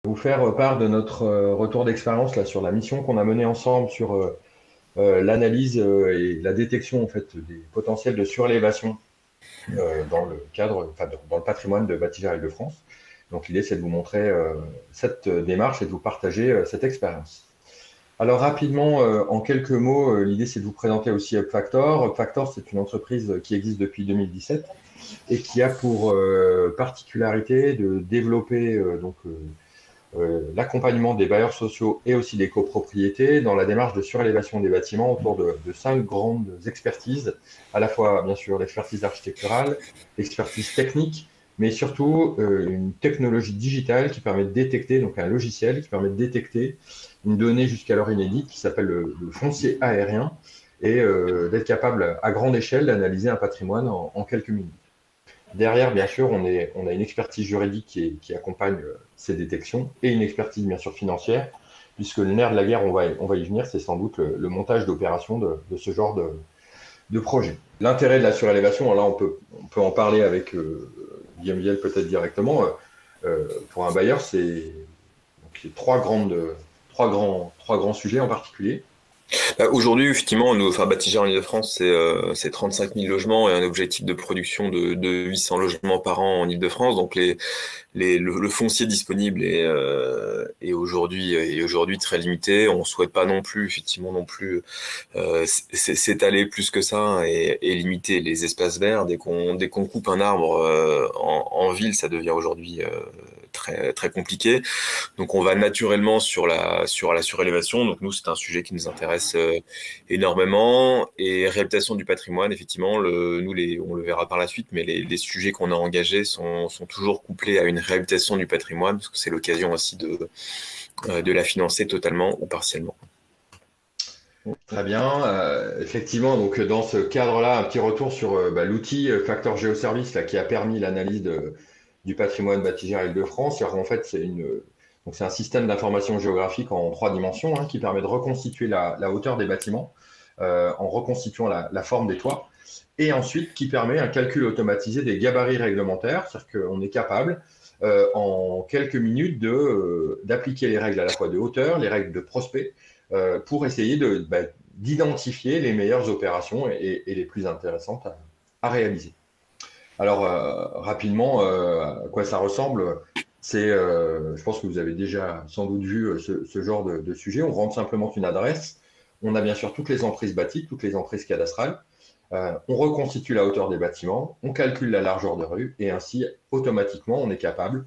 Vous faire part de notre retour d'expérience là sur la mission qu'on a menée ensemble sur l'analyse et la détection en fait des potentiels de surélévation dans le cadre, enfin, dans le patrimoine de Bâti Île-de-France. Donc l'idée c'est de vous montrer cette démarche et de vous partager cette expérience. Alors rapidement, en quelques mots, l'idée c'est de vous présenter aussi UpFactor. UpFactor, c'est une entreprise qui existe depuis 2017 et qui a pour particularité de développer l'accompagnement des bailleurs sociaux et aussi des copropriétés dans la démarche de surélévation des bâtiments autour de 5 grandes expertises, à la fois bien sûr l'expertise architecturale, l'expertise technique, mais surtout une technologie digitale qui permet de détecter, donc un logiciel qui permet de détecter une donnée jusqu'alors inédite qui s'appelle le foncier aérien et d'être capable à grande échelle d'analyser un patrimoine en quelques minutes. Derrière, bien sûr, on a une expertise juridique qui accompagne ces détections et une expertise, bien sûr, financière, puisque le nerf de la guerre, on va y venir, c'est sans doute le montage d'opérations de ce genre de projet. L'intérêt de la surélévation, là, on peut en parler avec Guillaume Viel peut-être directement. Pour un bailleur, c'est trois grands sujets en particulier. Aujourd'hui, effectivement, nous, enfin, Bâti en Île-de-France, c'est 35 000 logements et un objectif de production de 800 logements par an en Île-de-France. Donc, le foncier disponible est aujourd'hui très limité. On souhaite pas non plus, effectivement, s'étaler plus que ça, hein, et limiter les espaces verts. Dès qu'on coupe un arbre en ville, ça devient aujourd'hui très très compliqué. Donc on va naturellement sur la surélévation. Donc nous, c'est un sujet qui nous intéresse énormément. Et réhabilitation du patrimoine, effectivement, on le verra par la suite, mais les sujets qu'on a engagés sont toujours couplés à une réhabilitation du patrimoine, parce que c'est l'occasion aussi de la financer totalement ou partiellement. Très bien. Effectivement, donc dans ce cadre-là, un petit retour sur l'outil Factor Géoservice là, qui a permis l'analyse du patrimoine bâti Île-de-France. En fait, c'est un système d'information géographique en 3 dimensions qui permet de reconstituer la hauteur des bâtiments en reconstituant la forme des toits et ensuite qui permet un calcul automatisé des gabarits réglementaires, c'est-à-dire qu'on est capable en quelques minutes d'appliquer les règles à la fois de hauteur, les règles de prospect, pour essayer d'identifier les meilleures opérations et les plus intéressantes à réaliser. Alors, rapidement, à quoi ça ressemble? Je pense que vous avez déjà sans doute vu ce genre de sujet. On rentre simplement une adresse. On a bien sûr toutes les emprises bâties, toutes les emprises cadastrales. On reconstitue la hauteur des bâtiments, on calcule la largeur de rue et ainsi, automatiquement, on est capable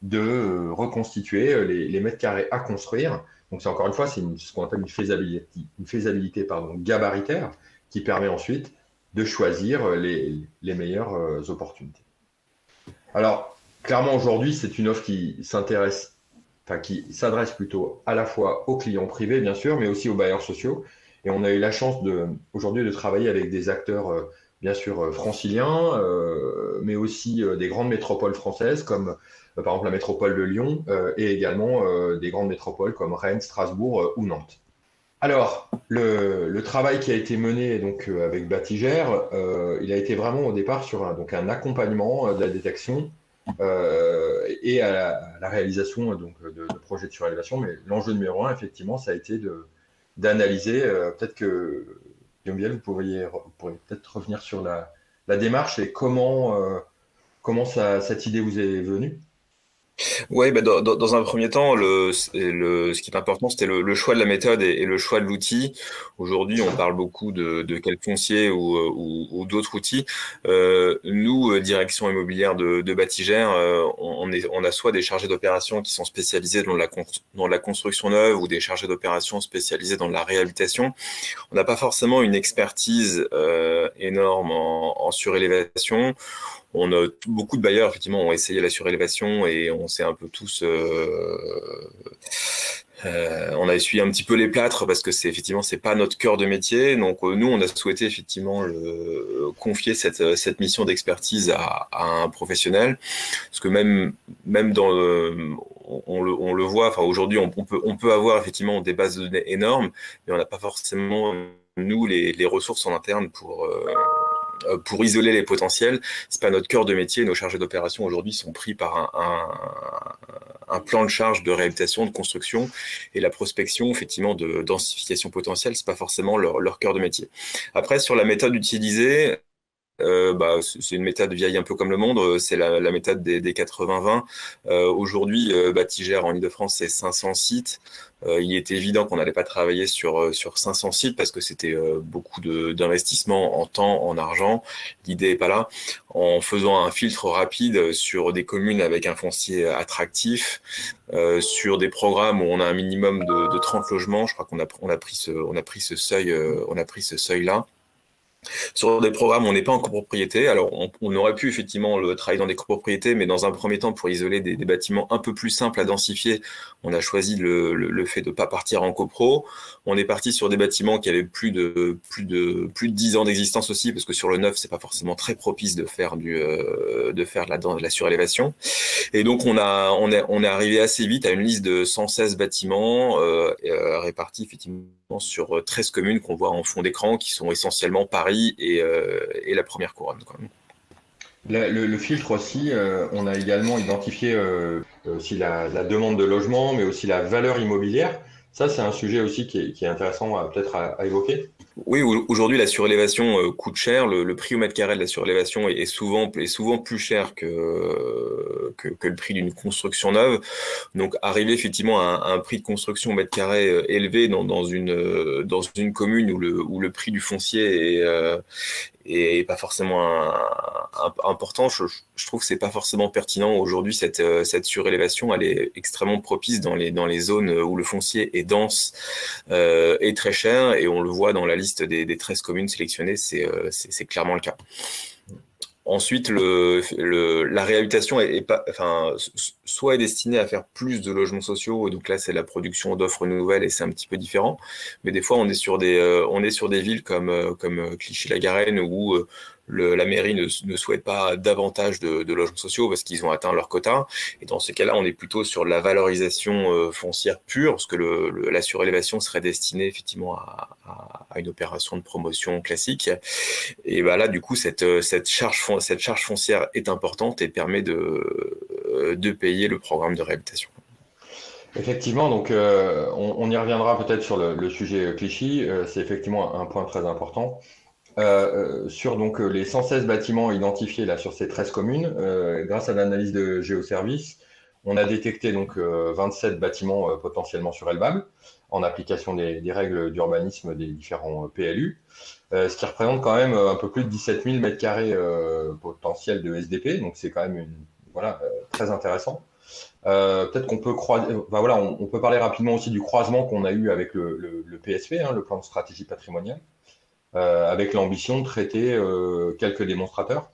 de reconstituer les mètres carrés à construire. Donc, c'est encore une fois, ce qu'on appelle une faisabilité gabaritaire qui permet ensuite de choisir les meilleures opportunités. Alors, clairement, aujourd'hui, c'est une offre qui s'adresse plutôt à la fois aux clients privés, bien sûr, mais aussi aux bailleurs sociaux. Et on a eu la chance aujourd'hui de travailler avec des acteurs, bien sûr, franciliens, mais aussi des grandes métropoles françaises, comme par exemple la métropole de Lyon, et également des grandes métropoles comme Rennes, Strasbourg ou Nantes. Alors, le travail qui a été mené donc, avec Batigère, il a été vraiment au départ sur un accompagnement de la détection et à la réalisation de projets de surélévation. Mais l'enjeu numéro un, effectivement, ça a été d'analyser. Peut-être que, Guillaume Viel, vous pourriez peut-être revenir sur la démarche et comment cette idée vous est venue. Ouais, dans un premier temps, ce qui est important, c'était le choix de la méthode et le choix de l'outil. Aujourd'hui, on parle beaucoup de quel foncier ou d'autres outils. Nous, direction immobilière de Batigère, on a soit des chargés d'opération qui sont spécialisés dans la construction neuve ou des chargés d'opération spécialisés dans la réhabilitation. On n'a pas forcément une expertise énorme en surélévation. Beaucoup de bailleurs, effectivement, ont essayé la surélévation et on s'est un peu tous... on a essuyé un petit peu les plâtres parce que c'est pas notre cœur de métier. Donc nous, on a souhaité effectivement confier cette mission d'expertise à un professionnel. Parce que même on le voit, enfin aujourd'hui, on peut avoir effectivement des bases de données énormes, mais on n'a pas forcément, nous, les ressources en interne pour isoler les potentiels. C'est pas notre cœur de métier. Nos chargés d'opération aujourd'hui sont pris par un plan de charge de réhabilitation, de construction, et la prospection, effectivement, de densification potentielle, c'est pas forcément leur cœur de métier. Après, sur la méthode utilisée, c'est une méthode vieille un peu comme le monde, c'est la méthode des 80-20. Aujourd'hui, Batigère en Ile-de-France, c'est 500 sites. Il est évident qu'on n'allait pas travailler sur 500 sites parce que c'était beaucoup d'investissement en temps, en argent. L'idée n'est pas là. En faisant un filtre rapide sur des communes avec un foncier attractif, sur des programmes où on a un minimum de 30 logements, je crois qu'on a pris ce seuil-là. Sur des programmes où on n'est pas en copropriété, alors on aurait pu effectivement travailler dans des copropriétés, mais dans un premier temps, pour isoler des bâtiments un peu plus simples à densifier, on a choisi le fait de ne pas partir en copro. On est parti sur des bâtiments qui avaient plus de 10 ans d'existence aussi, parce que sur le neuf, c'est pas forcément très propice de faire de la surélévation. Et donc on est arrivé assez vite à une liste de 116 bâtiments répartis effectivement sur 13 communes qu'on voit en fond d'écran, qui sont essentiellement Paris et la première couronne, quoi. Le filtre aussi, on a également identifié aussi la demande de logement, mais aussi la valeur immobilière. Ça, c'est un sujet aussi qui est intéressant peut-être à évoquer. Oui, aujourd'hui, la surélévation coûte cher. Le prix au mètre carré de la surélévation est souvent plus cher que le prix d'une construction neuve. Donc, arriver effectivement à un prix de construction au mètre carré élevé dans une commune où le prix du foncier est pas forcément important. Je trouve que c'est pas forcément pertinent aujourd'hui. Cette surélévation, elle est extrêmement propice dans les zones où le foncier est dense et très cher, et on le voit dans la liste des 13 communes sélectionnées, c'est clairement le cas. Ensuite, la réhabilitation soit est destinée à faire plus de logements sociaux, et donc là c'est la production d'offres nouvelles et c'est un petit peu différent. Mais des fois on est sur des villes comme Clichy-la-Garenne où la mairie ne souhaite pas davantage de logements sociaux parce qu'ils ont atteint leur quota. Et dans ce cas-là, on est plutôt sur la valorisation foncière pure, parce que la surélévation serait destinée effectivement à une opération de promotion classique. Et là, du coup, cette charge foncière est importante et permet de payer le programme de réhabilitation. Effectivement, donc on y reviendra peut-être sur le sujet Clichy. C'est effectivement un point très important. Sur donc les 116 bâtiments identifiés là sur ces 13 communes, grâce à l'analyse de Géoservice, on a détecté donc 27 bâtiments potentiellement surélvables en application des règles d'urbanisme des différents PLU, ce qui représente quand même un peu plus de 17 000 mètres carrés potentiels de SDP, donc c'est quand même très intéressant. Peut-être qu'on peut on peut parler rapidement aussi du croisement qu'on a eu avec le PSP, le plan de stratégie patrimoniale. Avec l'ambition de traiter quelques démonstrateurs.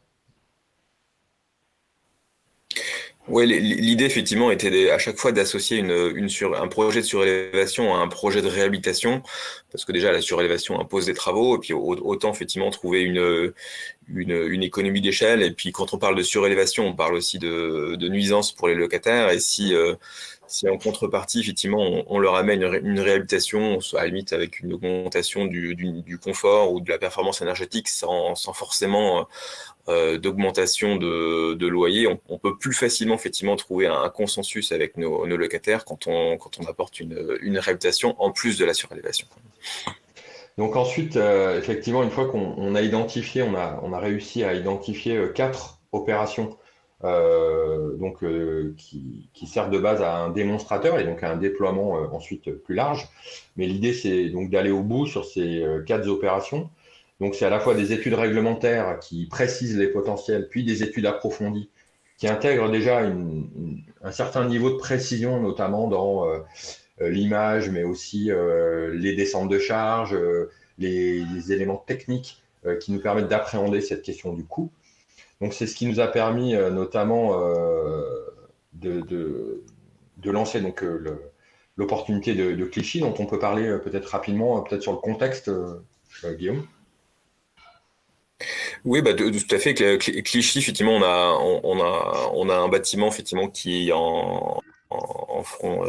Oui, l'idée effectivement était à chaque fois d'associer un projet de surélévation à un projet de réhabilitation, parce que déjà la surélévation impose des travaux, et puis autant effectivement trouver une économie d'échelle. Et puis quand on parle de surélévation, on parle aussi de nuisances pour les locataires. Et si en contrepartie, effectivement, on leur amène une réhabilitation, à la limite avec une augmentation du confort ou de la performance énergétique sans forcément d'augmentation de loyer, on peut plus facilement effectivement trouver un consensus avec nos locataires quand on apporte une réhabilitation en plus de la surélévation. Donc ensuite, effectivement, une fois qu'on a identifié, on a réussi à identifier 4 opérations qui servent de base à un démonstrateur et donc à un déploiement ensuite plus large. Mais l'idée, c'est donc d'aller au bout sur ces 4 opérations. Donc c'est à la fois des études réglementaires qui précisent les potentiels, puis des études approfondies qui intègrent déjà un certain niveau de précision, notamment dans l'image, mais aussi les descentes de charge, les éléments techniques qui nous permettent d'appréhender cette question du coût. Donc c'est ce qui nous a permis notamment de lancer donc l'opportunité de Clichy, dont on peut parler peut-être rapidement, peut-être sur le contexte, Guillaume. Oui, tout à fait. Clichy, effectivement, on a un bâtiment effectivement qui est en front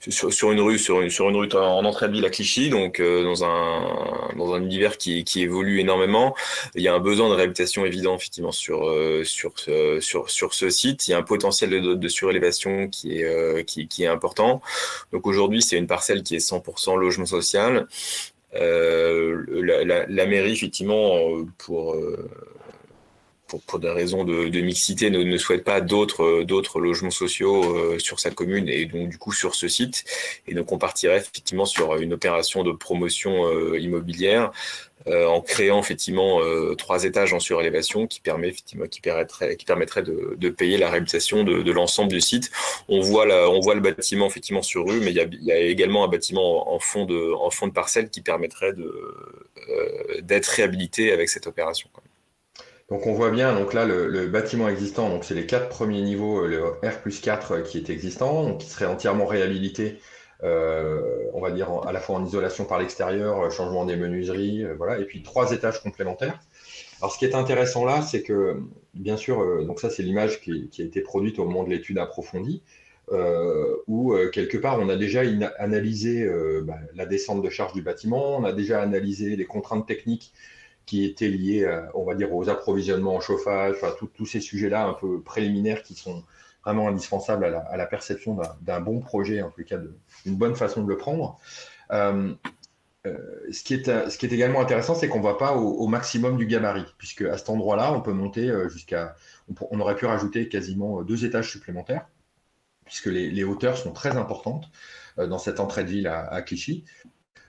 sur une rue, sur une rue en entrée de ville à Clichy, donc dans un univers qui évolue énormément. Il y a un besoin de réhabilitation évident effectivement sur ce site. Il y a un potentiel de surélévation qui est important. Donc aujourd'hui, c'est une parcelle qui est 100% logement social. La mairie, effectivement, pour des raisons de mixité, ne souhaite pas d'autres logements sociaux sur sa commune et donc du coup sur ce site. Et donc on partirait effectivement sur une opération de promotion immobilière en créant effectivement 3 étages en surélévation qui permettrait de payer la réhabilitation de l'ensemble du site. On voit le bâtiment effectivement sur rue, mais il y a également un bâtiment en fond de parcelle qui permettrait d'être réhabilité avec cette opération. Donc on voit bien, donc là le bâtiment existant, donc c'est les 4 premiers niveaux, le R+4 qui est existant, donc qui serait entièrement réhabilité, on va dire à la fois en isolation par l'extérieur, changement des menuiseries, voilà, et puis 3 étages complémentaires. Alors ce qui est intéressant là, c'est que bien sûr, donc ça c'est l'image qui a été produite au moment de l'étude approfondie, où quelque part on a déjà analysé la descente de charge du bâtiment, on a déjà analysé les contraintes techniques qui étaient liés, on va dire, aux approvisionnements en chauffage, enfin, tous ces sujets-là un peu préliminaires qui sont vraiment indispensables à la perception d'un bon projet, en tout cas d'une bonne façon de le prendre. Ce qui est également intéressant, c'est qu'on ne va pas au maximum du gabarit, puisque à cet endroit-là, on peut monter on aurait pu rajouter quasiment 2 étages supplémentaires, puisque les hauteurs sont très importantes dans cette entrée de ville à Clichy.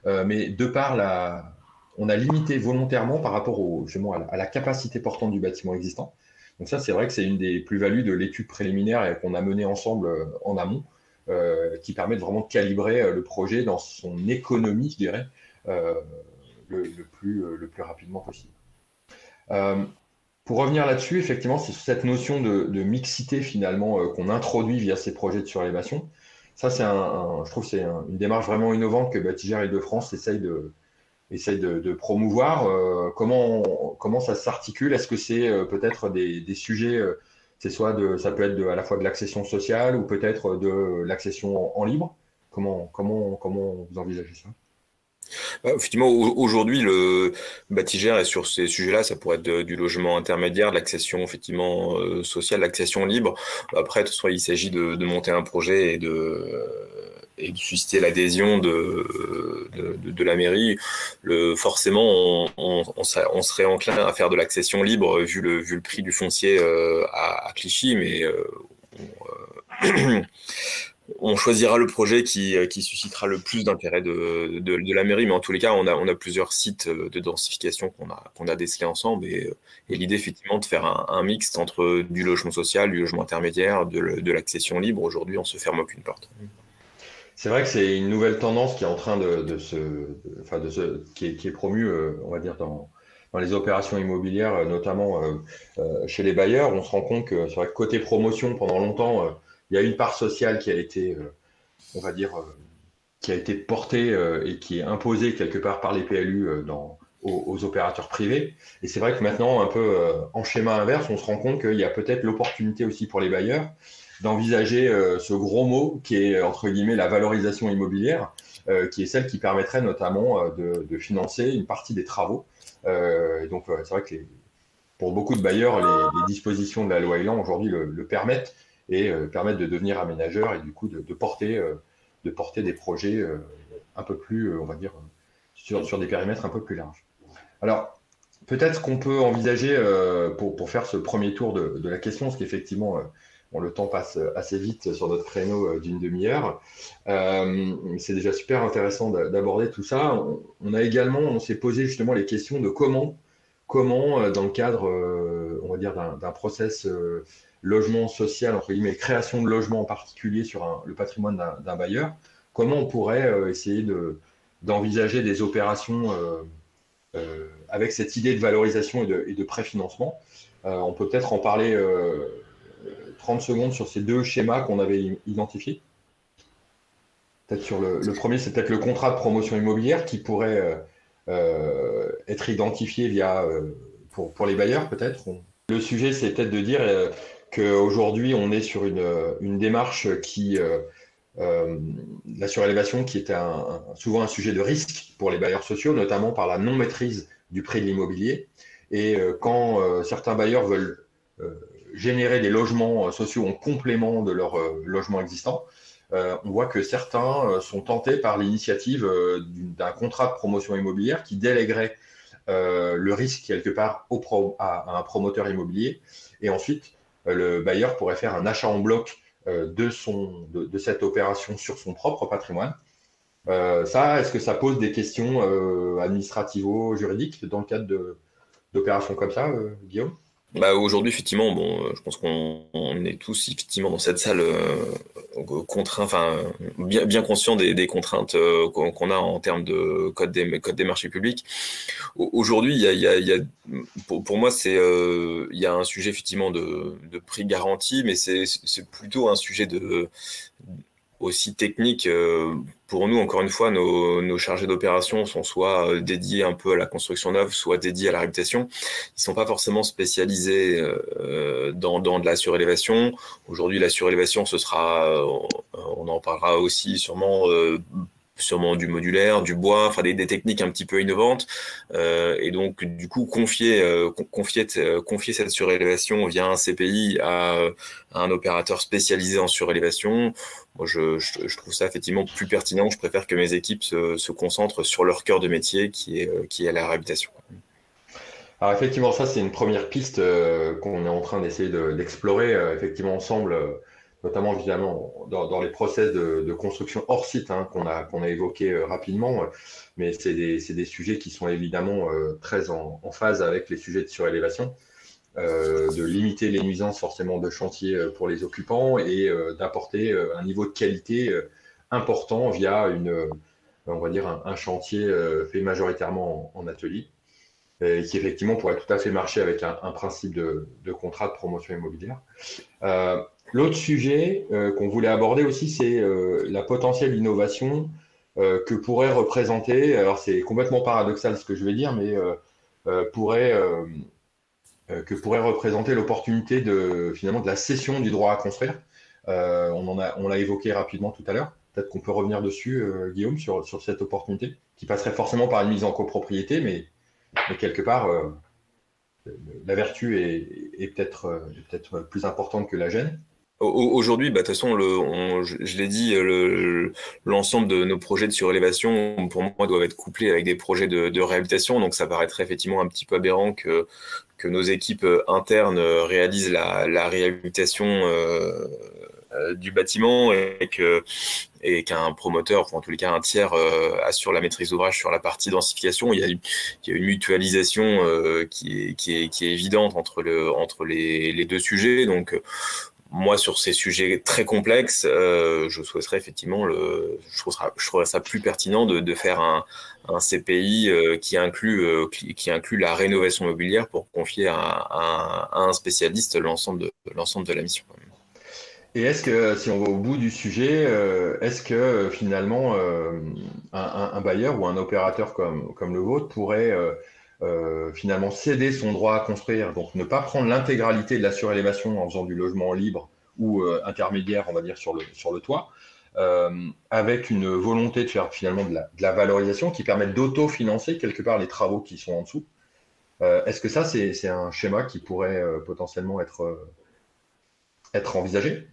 Mais de par on a limité volontairement par rapport justement à la capacité portante du bâtiment existant. Donc ça, c'est vrai que c'est une des plus-values de l'étude préliminaire qu'on a menée ensemble en amont, qui permet de vraiment calibrer le projet dans son économie, je dirais, le plus rapidement possible. Pour revenir là-dessus, effectivement, c'est cette notion de mixité finalement qu'on introduit via ces projets de surélévation. Ça, je trouve que c'est une démarche vraiment innovante que Bâti-Gère Île-de-France essaye de promouvoir. Comment ça s'articule? Est-ce que c'est peut-être des sujets, ça peut être à la fois de l'accession sociale ou peut-être de l'accession en libre? Comment vous envisagez ça? Effectivement, aujourd'hui, le Bâti-Gère est sur ces sujets-là. Ça pourrait être du logement intermédiaire, de l'accession effectivement sociale, l'accession libre. Après, soit il s'agit de monter un projet et de susciter l'adhésion de la mairie. Forcément, on serait enclin à faire de l'accession libre vu le prix du foncier à Clichy, mais on choisira le projet qui suscitera le plus d'intérêt de la mairie, mais en tous les cas, on a plusieurs sites de densification qu'on a décelés ensemble, et l'idée effectivement de faire un mixte entre du logement social, du logement intermédiaire, de l'accession libre. Aujourd'hui, on se ferme aucune porte. C'est vrai que c'est une nouvelle tendance qui est en train qui est promue, on va dire, dans les opérations immobilières, notamment chez les bailleurs. On se rend compte que c'est vrai que côté promotion, pendant longtemps, il y a une part sociale qui a été, on va dire, qui a été portée et qui est imposée quelque part par les PLU aux opérateurs privés. Et c'est vrai que maintenant, un peu en schéma inverse, on se rend compte qu'il y a peut-être l'opportunité aussi pour les bailleurs d'envisager ce gros mot qui est, entre guillemets, la valorisation immobilière, qui est celle qui permettrait notamment de financer une partie des travaux. Donc, c'est vrai que pour beaucoup de bailleurs, les dispositions de la loi Elan aujourd'hui le permettent et permettent de devenir aménageurs et du coup de porter des projets un peu plus, on va dire, sur des périmètres un peu plus larges. Alors, peut-être qu'on peut envisager, pour faire ce premier tour de la question, parce qu'effectivement, le temps passe assez vite sur notre créneau d'une demi-heure. C'est déjà super intéressant d'aborder tout ça. On s'est posé justement les questions de comment dans le cadre, on va dire, d'un process logement social, entre guillemets, création de logement en particulier sur le patrimoine d'un bailleur, comment on pourrait essayer d'envisager des opérations avec cette idée de valorisation et de préfinancement. On peut peut-être en parler 30 secondes sur ces 2 schémas qu'on avait identifiés. Peut-être sur le premier, c'est peut-être le contrat de promotion immobilière qui pourrait être identifié pour les bailleurs, peut-être. Le sujet, c'est peut-être de dire qu'aujourd'hui, on est sur une démarche qui la surélévation qui est souvent un sujet de risque pour les bailleurs sociaux, notamment par la non-maîtrise du prix de l'immobilier. Et quand certains bailleurs veulent générer des logements sociaux en complément de leur logement existant, on voit que certains sont tentés par l'initiative d'un contrat de promotion immobilière qui délèguerait le risque quelque part à un promoteur immobilier. Et ensuite, le bailleur pourrait faire un achat en bloc de cette opération sur son propre patrimoine. Est-ce que ça pose des questions administrativo-juridiques dans le cadre d'opérations comme ça, Guillaume? Bah, aujourd'hui, effectivement, bon, je pense qu'on est tous effectivement dans cette salle contraints, enfin bien conscients des contraintes qu'on a en termes de code des marchés publics. Aujourd'hui, il y a pour moi, il y a un sujet effectivement de prix garanti, mais c'est plutôt un sujet aussi technique. Pour nous, encore une fois, nos chargés d'opération sont soit dédiés un peu à la construction neuve, soit dédiés à la réhabilitation. Ils sont pas forcément spécialisés dans de la surélévation. Aujourd'hui, la surélévation, on en parlera aussi sûrement du modulaire, du bois, enfin des techniques un petit peu innovantes, et donc du coup confier cette surélévation via un CPI à un opérateur spécialisé en surélévation. Moi, je trouve ça effectivement plus pertinent. Je préfère que mes équipes se concentrent sur leur cœur de métier qui est la réhabilitation. Alors effectivement, ça c'est une première piste qu'on est en train d'essayer d'explorer effectivement ensemble, notamment évidemment dans les process de construction hors site qu'on a évoqué rapidement, mais c'est des sujets qui sont évidemment très en phase avec les sujets de surélévation, de limiter les nuisances forcément de chantier pour les occupants et d'apporter un niveau de qualité important via on va dire un chantier fait majoritairement en atelier, qui effectivement pourrait tout à fait marcher avec un principe de contrat de promotion immobilière. L'autre sujet qu'on voulait aborder aussi, c'est la potentielle innovation que pourrait représenter, alors c'est complètement paradoxal ce que je vais dire, mais que pourrait représenter l'opportunité finalement de la cession du droit à construire. On l'a évoqué rapidement tout à l'heure. Peut-être qu'on peut revenir dessus, Guillaume, sur cette opportunité, qui passerait forcément par une mise en copropriété, mais quelque part, la vertu est peut-être plus importante que la gêne. Aujourd'hui, de toute façon, je l'ai dit, l'ensemble de nos projets de surélévation, pour moi, doivent être couplés avec des projets de réhabilitation. Donc, ça paraîtrait effectivement un petit peu aberrant que nos équipes internes réalisent la réhabilitation du bâtiment et qu'un promoteur, ou en tous les cas un tiers, assure la maîtrise d'ouvrage sur la partie densification. Il y a une mutualisation qui est évidente entre les deux sujets. Donc, moi, sur ces sujets très complexes, je souhaiterais effectivement, je trouverais ça plus pertinent de faire un CPI qui inclut la rénovation mobilière pour confier à un spécialiste l'ensemble de la mission. Et est-ce que, si on va au bout du sujet, est-ce que finalement un bailleur ou un opérateur comme le vôtre pourrait finalement céder son droit à construire, donc ne pas prendre l'intégralité de la surélévation en faisant du logement libre ou intermédiaire, on va dire, sur le toit, avec une volonté de faire finalement de la valorisation qui permette d'autofinancer quelque part les travaux qui sont en dessous? Est-ce que ça, c'est un schéma qui pourrait potentiellement être envisagé?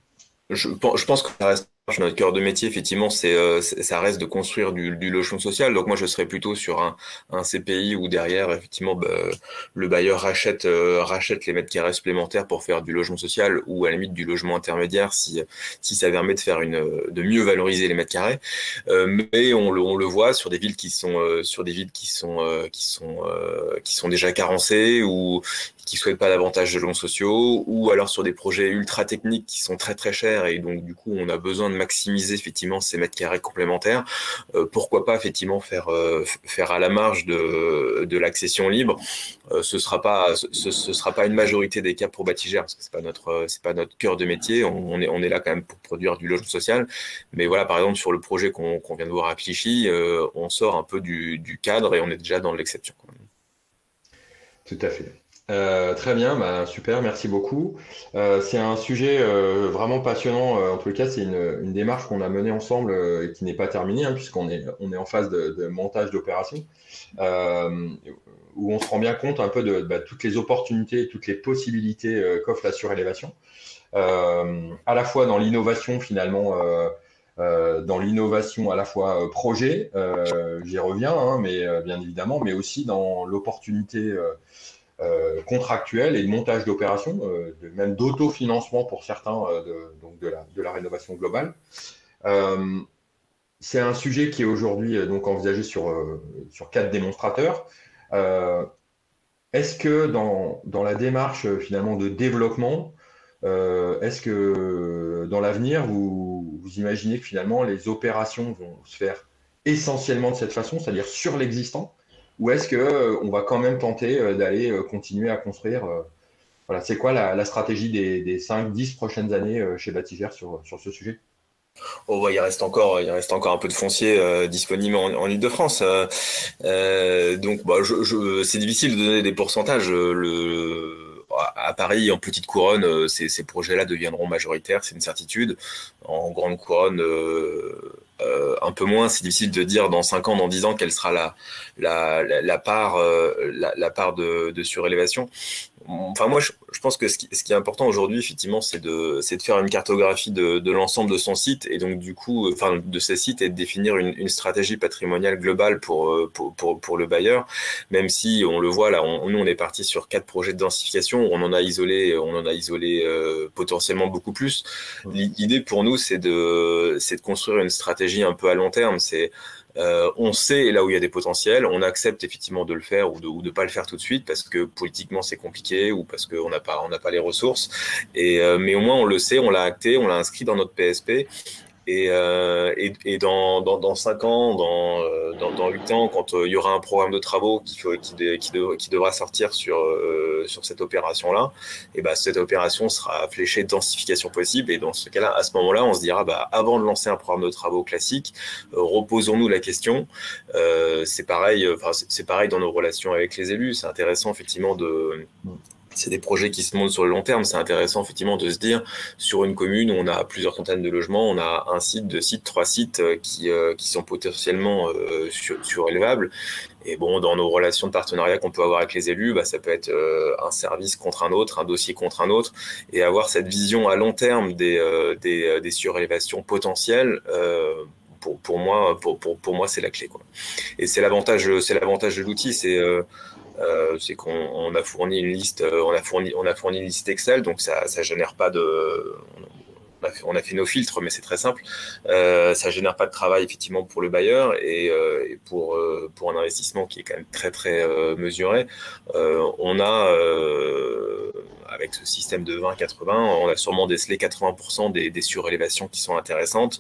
Je pense que ça reste notre cœur de métier, effectivement, ça reste de construire du logement social. Donc moi, je serais plutôt sur un CPI où derrière, effectivement, le bailleur rachète les mètres carrés supplémentaires pour faire du logement social ou à la limite du logement intermédiaire si ça permet de mieux valoriser les mètres carrés. Mais on le voit sur des villes qui sont déjà carencées ou qui souhaitent pas davantage de logements sociaux, ou alors sur des projets ultra techniques qui sont très très chers et donc du coup on a besoin de maximiser effectivement ces mètres carrés complémentaires. Pourquoi pas effectivement faire à la marge de l'accession libre. Ce sera pas une majorité des cas pour Batigère parce que c'est pas notre cœur de métier. On est là quand même pour produire du logement social. Mais voilà, par exemple sur le projet qu'on vient de voir à Clichy, on sort un peu du cadre et on est déjà dans l'exception. Tout à fait. Très bien, bah, super, merci beaucoup. C'est un sujet vraiment passionnant. En tout cas, c'est une démarche qu'on a menée ensemble et qui n'est pas terminée, hein, on est en phase de montage d'opération, euh, où on se rend bien compte un peu de bah, toutes les opportunités, toutes les possibilités qu'offre la surélévation, à la fois dans l'innovation finalement. Dans l'innovation à la fois projet, j'y reviens, hein, mais bien évidemment, mais aussi dans l'opportunité contractuel et de montage d'opérations, même d'autofinancement pour certains donc de la rénovation globale. Euh, c'est un sujet qui est aujourd'hui donc envisagé sur 4 démonstrateurs. Euh, Est-ce que dans la démarche finalement de développement, est-ce que dans l'avenir, vous imaginez que finalement les opérations vont se faire essentiellement de cette façon, c'est-à-dire sur l'existant, ou est-ce que on va quand même tenter d'aller continuer à construire voilà, c'est quoi la stratégie des 5-10 prochaines années chez Batigère sur ce sujet? Oh, ouais, il reste encore un peu de foncier disponible en Île-de-France. Donc, bah, c'est difficile de donner des pourcentages. À Paris, en petite couronne, ces projets-là deviendront majoritaires, c'est une certitude. En grande couronne, un peu moins. C'est difficile de dire dans 5 ans, dans 10 ans, quelle sera la part de surélévation. Enfin, moi, je pense que ce qui est important aujourd'hui, effectivement, c'est de faire une cartographie de l'ensemble de son site et donc, du coup, enfin, de ses sites et de définir une stratégie patrimoniale globale pour le bailleur. Même si on le voit là, nous, on est parti sur 4 projets de densification. On en a isolé potentiellement beaucoup plus. L'idée pour nous, c'est de construire une stratégie un peu à long terme. On sait là où il y a des potentiels, on accepte effectivement de le faire ou de pas le faire tout de suite parce que politiquement c'est compliqué ou parce qu'on n'a pas les ressources. Mais au moins on le sait, on l'a acté, on l'a inscrit dans notre PSP. Et dans 5 ans, dans 8 ans, quand il y aura un programme de travaux qui devra sortir sur cette opération-là, et ben, cette opération sera fléchée densification possible. Et dans ce cas-là, à ce moment-là, on se dira, bah, avant de lancer un programme de travaux classique, reposons-nous la question. C'est pareil dans nos relations avec les élus. C'est intéressant, effectivement, c'est des projets qui se montent sur le long terme. C'est intéressant, effectivement, de se dire, sur une commune où on a plusieurs centaines de logements, on a un site, 2 sites, 3 sites qui sont potentiellement surélevables. Et bon, dans nos relations de partenariat qu'on peut avoir avec les élus, bah, ça peut être un service contre un autre, un dossier contre un autre, et avoir cette vision à long terme des surélévations potentielles. Pour moi, c'est la clé, quoi. Et c'est l'avantage de l'outil, c'est qu'on a fourni une liste, on a fourni une liste Excel, donc ça génère pas de, on a fait nos filtres, mais c'est très simple. Ça génère pas de travail effectivement pour le bailleur et pour un investissement qui est quand même très très mesuré. On a avec ce système de 20-80, on a sûrement décelé 80% des surélévations qui sont intéressantes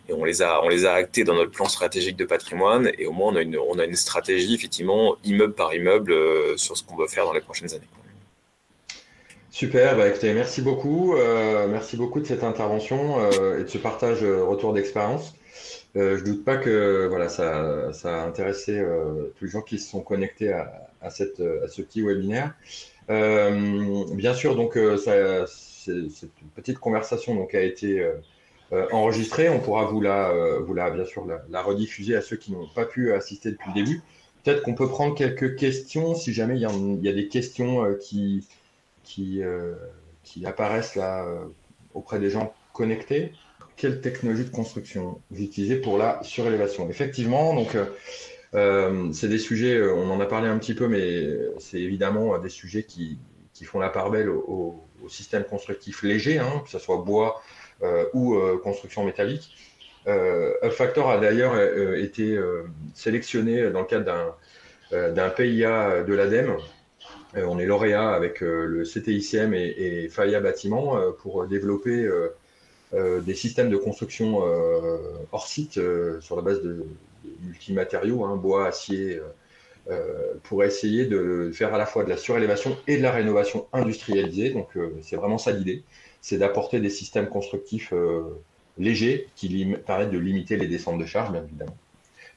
et on les a actées dans notre plan stratégique de patrimoine et au moins on a une stratégie effectivement immeuble par immeuble sur ce qu'on veut faire dans les prochaines années. Super, bah écoutez, merci beaucoup de cette intervention et de ce partage retour d'expérience. Je doute pas que voilà, ça a intéressé tous les gens qui se sont connectés à ce petit webinaire. Bien sûr, donc cette petite conversation donc a été enregistrée. On pourra bien sûr la rediffuser à ceux qui n'ont pas pu assister depuis le début. Peut-être qu'on peut prendre quelques questions si jamais il y a des questions qui, euh, qui apparaissent là auprès des gens connectés. Quelle technologie de construction vous utilisez pour la surélévation? Effectivement, donc c'est des sujets, on en a parlé un petit peu, mais c'est évidemment des sujets qui font la part belle au système constructif léger, hein, que ce soit bois ou construction métallique. Upfactor a d'ailleurs été sélectionné dans le cadre d'un PIA de l'ADEME. On est lauréat avec le CTICM et FAIA Bâtiment pour développer des systèmes de construction hors site sur la base de multimatériaux, hein, bois, acier, pour essayer de faire à la fois de la surélévation et de la rénovation industrialisée. Donc c'est vraiment ça l'idée, c'est d'apporter des systèmes constructifs légers qui permettent de limiter les descentes de charge, bien évidemment.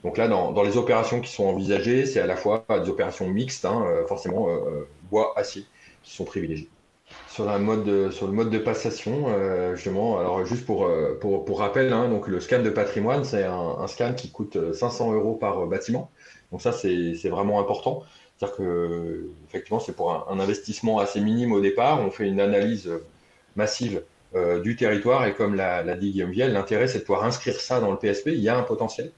Donc là, dans les opérations qui sont envisagées, c'est à la fois des opérations mixtes, hein, forcément bois, acier. qui sont privilégiés. Sur le mode de passation, justement, alors juste pour rappel, hein, donc le scan de patrimoine, c'est un scan qui coûte 500 euros par bâtiment. Donc ça, c'est vraiment important. C'est-à-dire que, effectivement, c'est pour un investissement assez minime au départ. On fait une analyse massive du territoire et comme l'a dit Guillaume Viel, l'intérêt, c'est de pouvoir inscrire ça dans le PSP. Il y a un potentiel.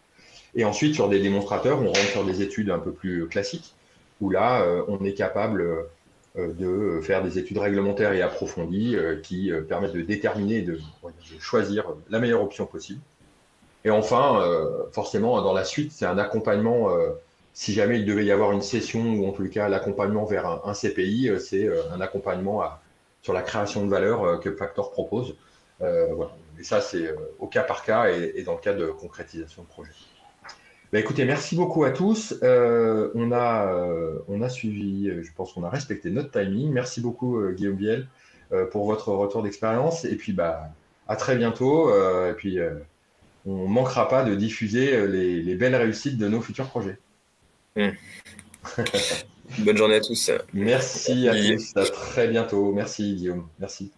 Et ensuite, sur des démonstrateurs, on rentre sur des études un peu plus classiques, où là, on est capable de faire des études réglementaires et approfondies qui permettent de déterminer et de choisir la meilleure option possible. Et enfin, forcément, dans la suite, c'est un accompagnement. Si jamais il devait y avoir une session ou en tout cas l'accompagnement vers un CPI, c'est un accompagnement sur la création de valeur que Factor propose. Voilà. Et ça, c'est au cas par cas et dans le cas de concrétisation de projet. Bah, écoutez, merci beaucoup à tous. On a suivi, je pense qu'on a respecté notre timing. Merci beaucoup, Guillaume Viel, pour votre retour d'expérience. Et puis, bah, à très bientôt. Et puis, on ne manquera pas de diffuser les belles réussites de nos futurs projets. Bonne journée à tous. Merci à tous. À très bientôt. Merci, Guillaume. Merci.